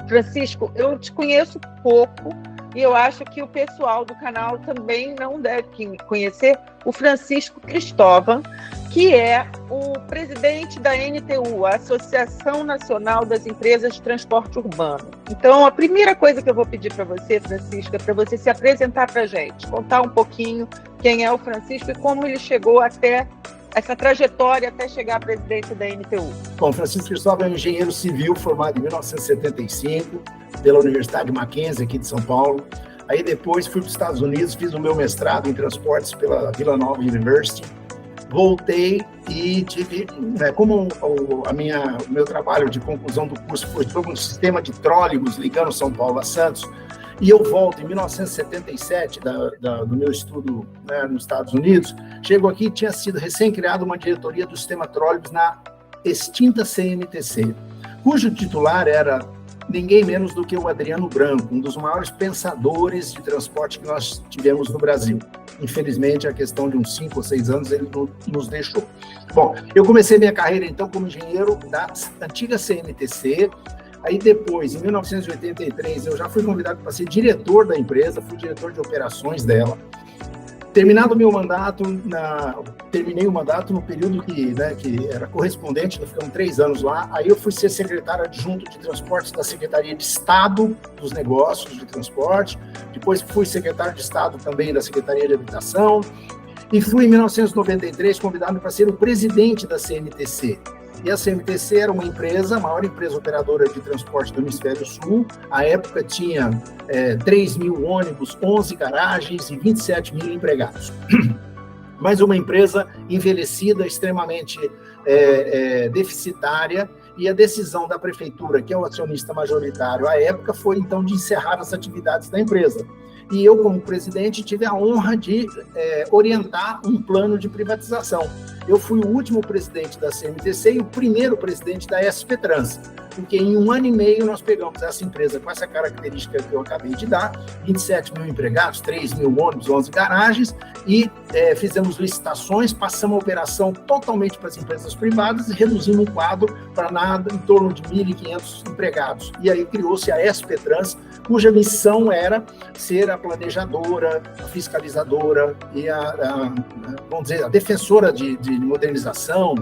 Francisco, eu te conheço pouco e eu acho que o pessoal do canal também não deve conhecer o Francisco Cristóvão, que é o presidente da NTU, a Associação Nacional das Empresas de Transporte Urbano. Então, a primeira coisa que eu vou pedir para você, Francisco, é para você se apresentar para a gente, contar um pouquinho quem é o Francisco e como ele chegou até essa trajetória até chegar à presidência da NTU. Bom, Francisco Cristóvão é um engenheiro civil formado em 1975 pela Universidade Mackenzie, aqui de São Paulo. Aí depois fui para os Estados Unidos, fiz o meu mestrado em transportes pela Villanova University. Voltei e tive, como o meu trabalho de conclusão do curso foi sobre um sistema de trólebus ligando São Paulo a Santos, e eu volto em 1977 do meu estudo, nos Estados Unidos, chego aqui e tinha sido recém-criada uma diretoria do sistema trólebus na extinta CMTC, cujo titular era ninguém menos do que o Adriano Branco, um dos maiores pensadores de transporte que nós tivemos no Brasil. Infelizmente, a questão de uns 5 ou 6 anos, ele nos deixou. Bom, eu comecei minha carreira, então, como engenheiro da antiga CMTC. Aí depois, em 1983, eu já fui convidado para ser diretor da empresa, fui diretor de operações dela. Terminado o meu mandato, terminei o mandato no período que era correspondente, nós ficamos 3 anos lá, aí eu fui ser secretário adjunto de transportes da Secretaria de Estado dos Negócios de Transporte, depois fui secretário de Estado também da Secretaria de Habitação, e fui em 1993 convidado para ser o presidente da CMTC. E a CMTC era uma empresa, a maior empresa operadora de transporte do Hemisfério Sul. À época tinha 3 mil ônibus, 11 garagens e 27 mil empregados. Mas uma empresa envelhecida, extremamente deficitária, e a decisão da prefeitura, que é o acionista majoritário à época, foi então de encerrar as atividades da empresa. E eu, como presidente, tive a honra de orientar um plano de privatização. Eu fui o último presidente da CMTC e o primeiro presidente da SP Trans, porque em 1 ano e meio nós pegamos essa empresa com essa característica que eu acabei de dar, 27 mil empregados, 3 mil ônibus, 11 garagens, e fizemos licitações, passamos a operação totalmente para as empresas privadas e reduzimos o quadro para nada em torno de 1.500 empregados. E aí criou-se a SP Trans, cuja missão era ser a planejadora, a fiscalizadora e vamos dizer, a defensora de modernização,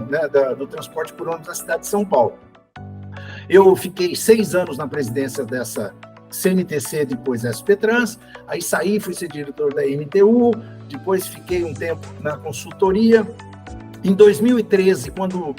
do transporte por ônibus da cidade de São Paulo. Eu fiquei 6 anos na presidência dessa CMTC, depois SP Trans, aí saí, fui ser diretor da NTU, depois fiquei um tempo na consultoria. Em 2013, quando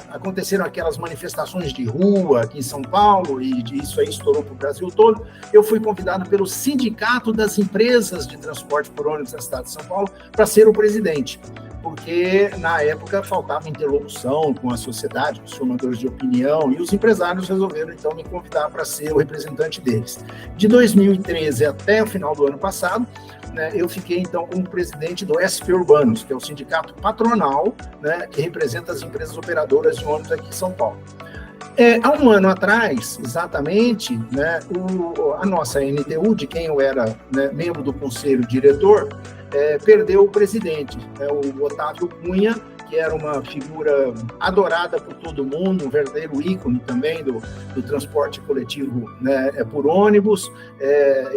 aconteceram aquelas manifestações de rua aqui em São Paulo, e isso aí estourou para o Brasil todo, eu fui convidado pelo Sindicato das Empresas de Transporte por Ônibus da cidade de São Paulo para ser o presidente, porque na época faltava interlocução com a sociedade, com os formadores de opinião, e os empresários resolveram então me convidar para ser o representante deles. De 2013 até o final do ano passado, eu fiquei, então, como presidente do SP Urbanos, que é o sindicato patronal, que representa as empresas operadoras de ônibus aqui em São Paulo. Há um ano atrás, exatamente, a nossa NTU, de quem eu era membro do conselho diretor, perdeu o presidente, o Otávio Cunha, que era uma figura adorada por todo mundo, um verdadeiro ícone também do transporte coletivo por ônibus.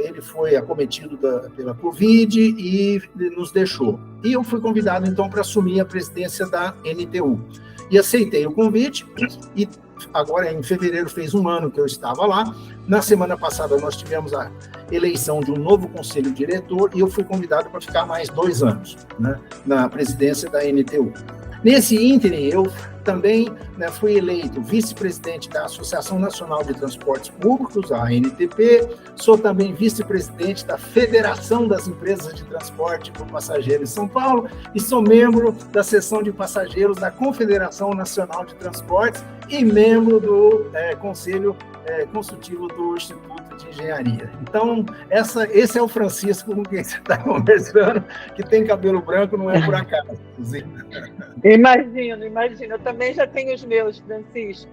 Ele foi acometido pela Covid e nos deixou. E eu fui convidado, então, para assumir a presidência da NTU. E aceitei o convite, e agora, em fevereiro, fez 1 ano que eu estava lá. Na semana passada, nós tivemos a eleição de um novo conselho diretor e eu fui convidado para ficar mais 2 anos na presidência da NTU. Nesse ínterim, eu também fui eleito vice-presidente da Associação Nacional de Transportes Públicos, a ANTP, sou também vice-presidente da Federação das Empresas de Transporte por Passageiros em São Paulo e sou membro da seção de passageiros da Confederação Nacional de Transportes e membro do Conselho Consultivo do Instituto de Engenharia. Então, esse é o Francisco com quem você está conversando, que tem cabelo branco, não é por acaso. Imagino. Eu também já tenho os meus, Francisco.